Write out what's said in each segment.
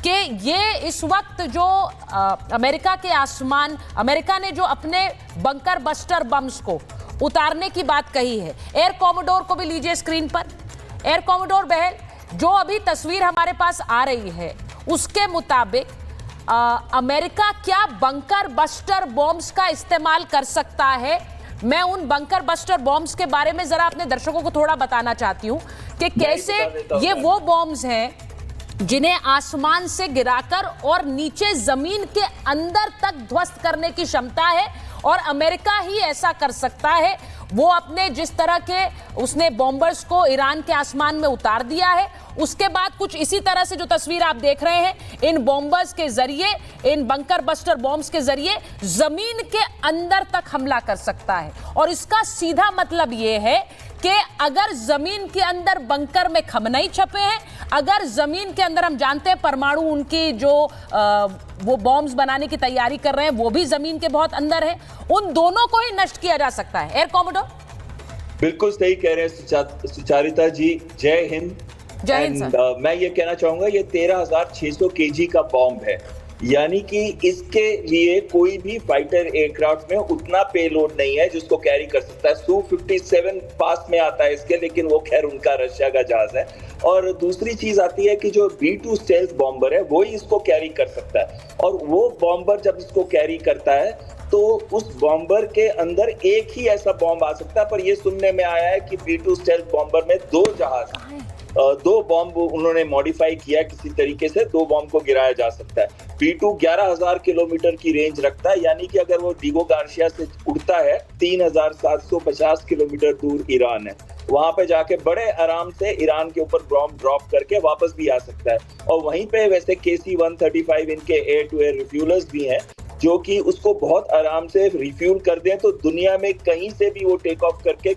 कि ये इस वक्त जो अमेरिका के आसमान, अमेरिका ने जो अपने बंकर बस्टर बम्स को उतारने की बात कही है। एयर कॉमोडोर को भी लीजिए स्क्रीन पर। एयर कॉमोडोर बहल, जो अभी तस्वीर हमारे पास आ रही है उसके मुताबिक अमेरिका क्या बंकर बस्टर बॉम्ब्स का इस्तेमाल कर सकता है? मैं उन बंकर बस्टर बॉम्ब्स के बारे में जरा अपने दर्शकों को थोड़ा बताना चाहती हूं कि कैसे ये वो बॉम्ब्स हैं जिन्हें आसमान से गिराकर और नीचे जमीन के अंदर तक ध्वस्त करने की क्षमता है, और अमेरिका ही ऐसा कर सकता है। वो अपने जिस तरह के उसने बॉम्बर्स को ईरान के आसमान में उतार दिया है, उसके बाद कुछ इसी तरह से जो तस्वीर आप देख रहे हैं, इन बॉम्बर्स के जरिए, इन बंकर बस्टर बॉम्ब्स के जरिए जमीन के अंदर तक हमला कर सकता है। और इसका सीधा मतलब यह है कि अगर जमीन के अंदर बंकर में खमनई छपे हैं, अगर जमीन के अंदर हम जानते हैं परमाणु उनकी जो वो बॉम्ब्स बनाने की तैयारी कर रहे हैं वो भी जमीन के बहुत अंदर है, उन दोनों को ही नष्ट किया जा सकता है। एयर कॉमोडोर बिल्कुल सही कह रहे हैं सुचारिता जी। जय हिंद। जय हिंद सर। मैं ये कहना चाहूंगा, ये 13,600 केजी का बॉम्ब है, यानी कि इसके लिए कोई भी फाइटर एयरक्राफ्ट में उतना पेलोड नहीं है जिसको कैरी कर सकता है। Su-57 पास में आता है इसके, लेकिन वो खैर उनका रशिया का जहाज है। और दूसरी चीज आती है कि जो B-2 स्टेल्थ बॉम्बर है वो ही इसको कैरी कर सकता है, और वो बॉम्बर जब इसको कैरी करता है तो उस बॉम्बर के अंदर एक ही ऐसा बॉम्ब आ सकता है। पर ये सुनने में आया है कि B-2 स्टेल्थ बॉम्बर में दो बॉम्ब उन्होंने मॉडिफाई किया किसी तरीके से, दो बॉम्ब को गिराया जा सकता है। B-2 11,000 किलोमीटर की रेंज रखता है, यानी कि अगर वो डिगो गार्सिया से उड़ता है 3,750 किलोमीटर दूर ईरान है, वहां पे जाके बड़े आराम से ईरान के ऊपर बॉम्ब ड्रॉप करके वापस भी आ सकता है। और वहीं पे वैसे KC-135 इनके एयर टू एयर रिफ्यूलर्स भी हैं जो कि उसको बहुत आराम से रिफ्यूल कर दें तो दुनिया में कहीं से भी वो टेक ऑफ करके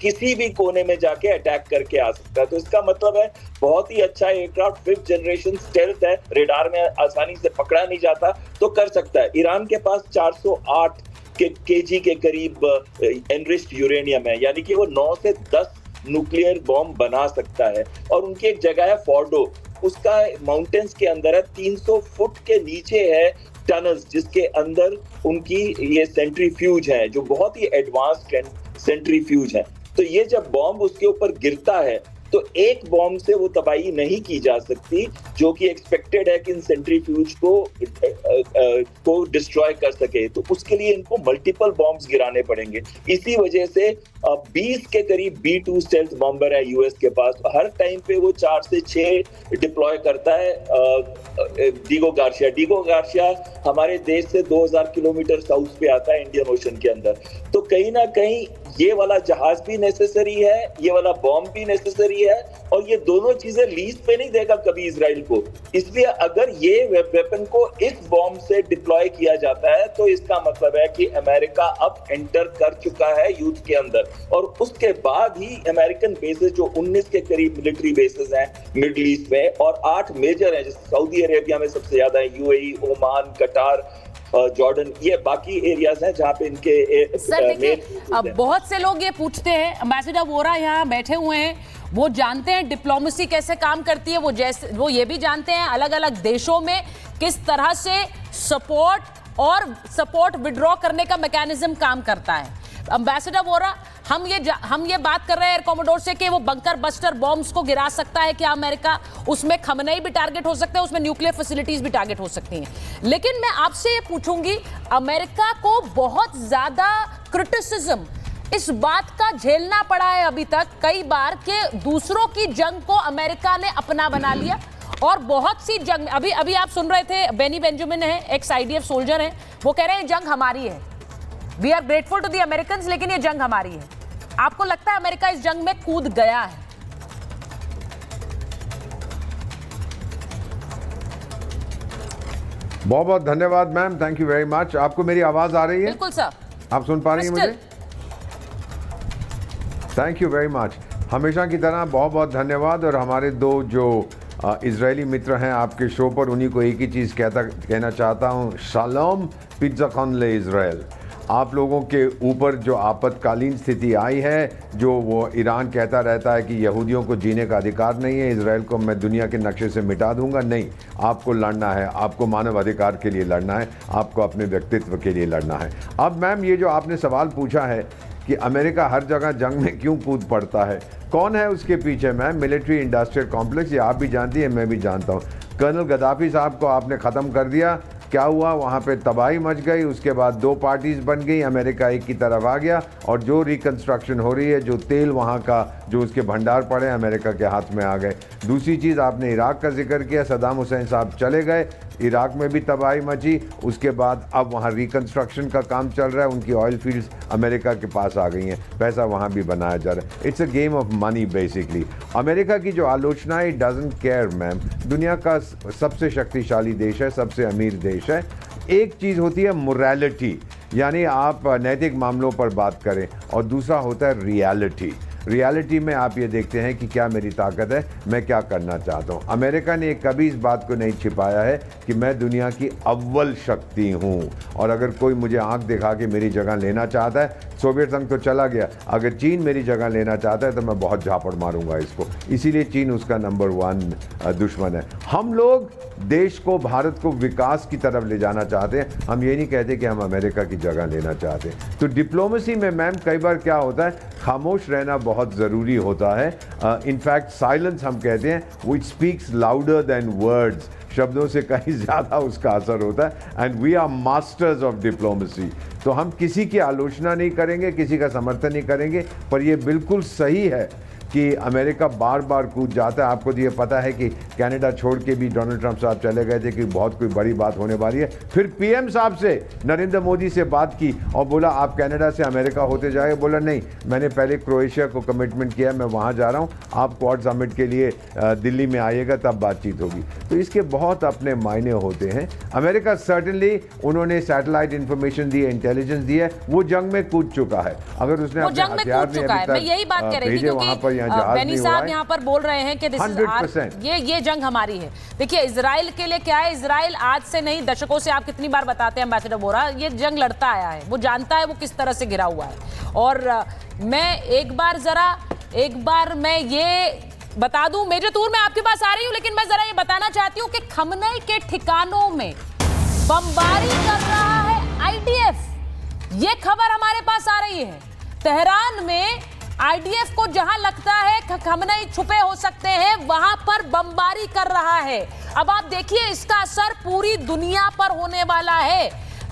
किसी भी कोने में जाके अटैक करके आ सकता है। तो इसका मतलब है बहुत ही अच्छा एयरक्राफ्ट, 5th जनरेशन स्टेल्थ है, रेडार में आसानी से पकड़ा नहीं जाता, तो कर सकता है। ईरान के पास 408 केजी के करीब एनरिच्ड यूरेनियम है, यानी कि वो 9 से 10 न्यूक्लियर बॉम्ब बना सकता है। और उनकी एक जगह है फोर्डो, उसका माउंटेन्स के अंदर है, 300 फुट के नीचे है टनल्स, जिसके अंदर उनकी ये सेंट्रीफ्यूज है जो बहुत ही एडवांस्ड सेंट्रीफ्यूज है। तो ये जब बॉम्ब उसके ऊपर गिरता है तो एक बॉम्ब से वो तबाही नहीं की जा सकती, जो कि एक्सपेक्टेड है कि इन सेंट्रीफ्यूज को डिस्ट्रॉय कर सके। तो उसके लिए इनको मल्टीपल बॉम्ब्स गिराने पड़ेंगे। इसी वजह से 20 के करीब B-2 स्टेल्थ बॉम्बर है यूएस के पास। हर टाइम पे वो 4 से 6 डिप्लॉय करता है डिगो गार्सिया। डिगो गार्सिया हमारे देश से 2000 किलोमीटर साउथ पे आता है इंडियन ओशन के अंदर। तो कहीं ना कहीं ये वाला जहाज भी नेसेसरी है, ये वाला बॉम्ब भी नेसेसरी है, और ये दोनों चीजें लीज पे नहीं देगा कभी इजराइल को। इसलिए अगर ये वेपन को इस बॉम्ब से डिप्लॉय किया जाता है तो इसका मतलब है कि अमेरिका अब एंटर कर चुका है युद्ध के अंदर। और उसके बाद ही अमेरिकन बेसेस जो 19 के करीब मिलिट्री बेसेस हैं मिडिल ईस्ट में, और 8 मेजर हैं, जैसे सऊदी अरेबिया में सबसे ज्यादा है, UAE, ओमान, कटार, जॉर्डन, ये बाकी एरियाज हैं जहां पे इनके सर देखिए, अब बहुत से लोग ये पूछते हैं, एम्बेसडर वोरा यहाँ बैठे हुए हैं, वो जानते हैं डिप्लोमेसी कैसे काम करती है, वो ये भी जानते हैं अलग अलग देशों में किस तरह से सपोर्ट विड्रॉ करने का मैकेनिज्म काम करता है। एम्बेसडर वोरा, हम ये बात कर रहे हैं एयर कॉमोडोर से कि वो बंकर बस्टर बॉम्ब्स को गिरा सकता है क्या अमेरिका? उसमें खमनई भी टारगेट हो सकता है, उसमें न्यूक्लियर फैसिलिटीज भी टारगेट हो सकती हैं। लेकिन मैं आपसे ये पूछूंगी, अमेरिका को बहुत ज्यादा क्रिटिसिज्म इस बात का झेलना पड़ा है अभी तक कई बार कि दूसरों की जंग को अमेरिका ने अपना बना लिया, और बहुत सी जंग, अभी आप सुन रहे थे बेनी बेंजामिन है, एक्स IDF सोल्जर है, वो कह रहे हैं जंग हमारी है, we are grateful to the Americans, लेकिन ये जंग हमारी है। आपको लगता है अमेरिका इस जंग में कूद गया है? बहुत बहुत धन्यवाद ma'am, thank you very much. आपको मेरी आवाज आ रही है? बिल्कुल सर। आप सुन पा रही हैं मुझे? Thank you very much. हमेशा की तरह बहुत बहुत धन्यवाद। और हमारे दो जो इजरायली मित्र हैं आपके शो पर, उन्हीं को एक ही चीज़ कहना चाहता हूँ, शालोम पिज़्ज़ा ले इज़राइल। आप लोगों के ऊपर जो आपातकालीन स्थिति आई है, जो वो ईरान कहता रहता है कि यहूदियों को जीने का अधिकार नहीं है, इजराइल को मैं दुनिया के नक्शे से मिटा दूंगा, नहीं, आपको लड़ना है, आपको मानव अधिकार के लिए लड़ना है, आपको अपने व्यक्तित्व के लिए लड़ना है। अब मैम ये जो आपने सवाल पूछा है कि अमेरिका हर जगह जंग में क्यों कूद पड़ता है, कौन है उसके पीछे मैम? मिलिट्री इंडस्ट्रियल कॉम्प्लेक्स, ये आप भी जानती हैं, मैं भी जानता हूँ। कर्नल गद्दाफी साहब को आपने ख़त्म कर दिया, क्या हुआ? वहाँ पे तबाही मच गई, उसके बाद दो पार्टीज बन गई, अमेरिका एक की तरफ आ गया, और जो रिकंस्ट्रक्शन हो रही है, जो तेल वहाँ का जो उसके भंडार पड़े अमेरिका के हाथ में आ गए। दूसरी चीज़ आपने इराक का जिक्र किया, सद्दाम हुसैन साहब चले गए, इराक में भी तबाही मची, उसके बाद अब वहाँ रिकंस्ट्रक्शन का काम चल रहा है, उनकी ऑयल फील्ड्स अमेरिका के पास आ गई हैं, पैसा वहाँ भी बनाया जा रहा है। It's a game of money basically. America की जो आलोचना है, डजंट केयर मैम, दुनिया का सबसे शक्तिशाली देश है, सबसे अमीर देश है। एक चीज़ होती है मोरालिटी, यानी आप नैतिक मामलों पर बात करें, और दूसरा होता है रियलिटी। रियलिटी में आप ये देखते हैं कि क्या मेरी ताकत है, मैं क्या करना चाहता हूँ। अमेरिका ने कभी इस बात को नहीं छिपाया है कि मैं दुनिया की अव्वल शक्ति हूँ, और अगर कोई मुझे आंख दिखा के मेरी जगह लेना चाहता है, सोवियत संघ तो चला गया, अगर चीन मेरी जगह लेना चाहता है तो मैं बहुत झापड़ मारूंगा इसको। इसीलिए चीन उसका नंबर 1 दुश्मन है। हम लोग देश को, भारत को विकास की तरफ ले जाना चाहते हैं, हम ये नहीं कहते कि हम अमेरिका की जगह लेना चाहते हैं। तो डिप्लोमेसी में मैम कई बार क्या होता है, खामोश रहना बहुत ज़रूरी होता है। इनफैक्ट साइलेंस हम कहते हैं, which speaks louder than words, शब्दों से कहीं ज़्यादा उसका असर होता है। And we are masters of diplomacy. तो हम किसी की आलोचना नहीं करेंगे, किसी का समर्थन नहीं करेंगे, पर यह बिल्कुल सही है कि अमेरिका बार बार कूद जाता है। आपको तो ये पता है कि कनाडा छोड़ के भी डोनाल्ड ट्रंप साहब चले गए थे कि बहुत कोई बड़ी बात होने वाली है। फिर पीएम साहब से, नरेंद्र मोदी से बात की और बोला आप कनाडा से अमेरिका होते जाएगा। बोला नहीं, मैंने पहले क्रोएशिया को कमिटमेंट किया, मैं वहाँ जा रहा हूँ, आप क्वाड समिट के लिए दिल्ली में आइएगा, तब बातचीत होगी। तो इसके बहुत अपने मायने होते हैं। अमेरिका सर्टनली, उन्होंने सैटेलाइट इंफॉर्मेशन दी है, इंटेलिजेंस दी है, वो जंग में कूद चुका है। अगर उसने अपने हथियार मैं यही बात कह रही थी, क्योंकि बेनी साहब यहाँ पर बोल रहे हैं कि ये जंग हमारी है। देखिए इजराइल के लिए क्या है, इजराइल आज से नहीं, दशकों से, आप कितनी बार बताते हैं एम्बेसडर बोरा, ये जंग लड़ता आया है, वो जानता है वो किस तरह से घिरा हुआ है। और मैं एक बार मैं ये बता दूं, मेजर तूर मैं आपके पास आ रही हूं, लेकिन मैं जरा ये बताना चाहती हूं कि खमनई के ठिकानों में बमबारी कर रहा है आईडीएफ। ये खबर हमारे पास आ रही है। तेहरान में आईडीएफ को जहां लगता है खमनई छुपे हो सकते हैं, वहां पर बमबारी कर रहा है। अब आप देखिए इसका असर पूरी दुनिया पर होने वाला है।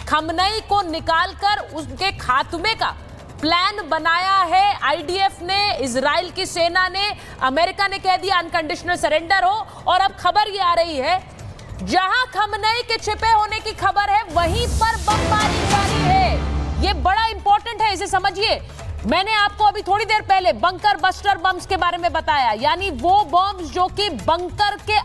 खमनई को निकालकर उसके खात्मे का प्लान बनाया है आईडीएफ ने, इजराइल की सेना ने। अमेरिका ने कह दिया अनकंडीशनल सरेंडर हो। और अब खबर ये आ रही है, जहां खमनई के छिपे होने की खबर है, वहीं पर बमबारी जारी है। ये बड़ा इंपॉर्टेंट है, इसे समझिए। मैंने आपको अभी थोड़ी देर पहले बंकर बस्टर बम्स के बारे में बताया, यानी वो बॉम्ब्स जो कि बंकर के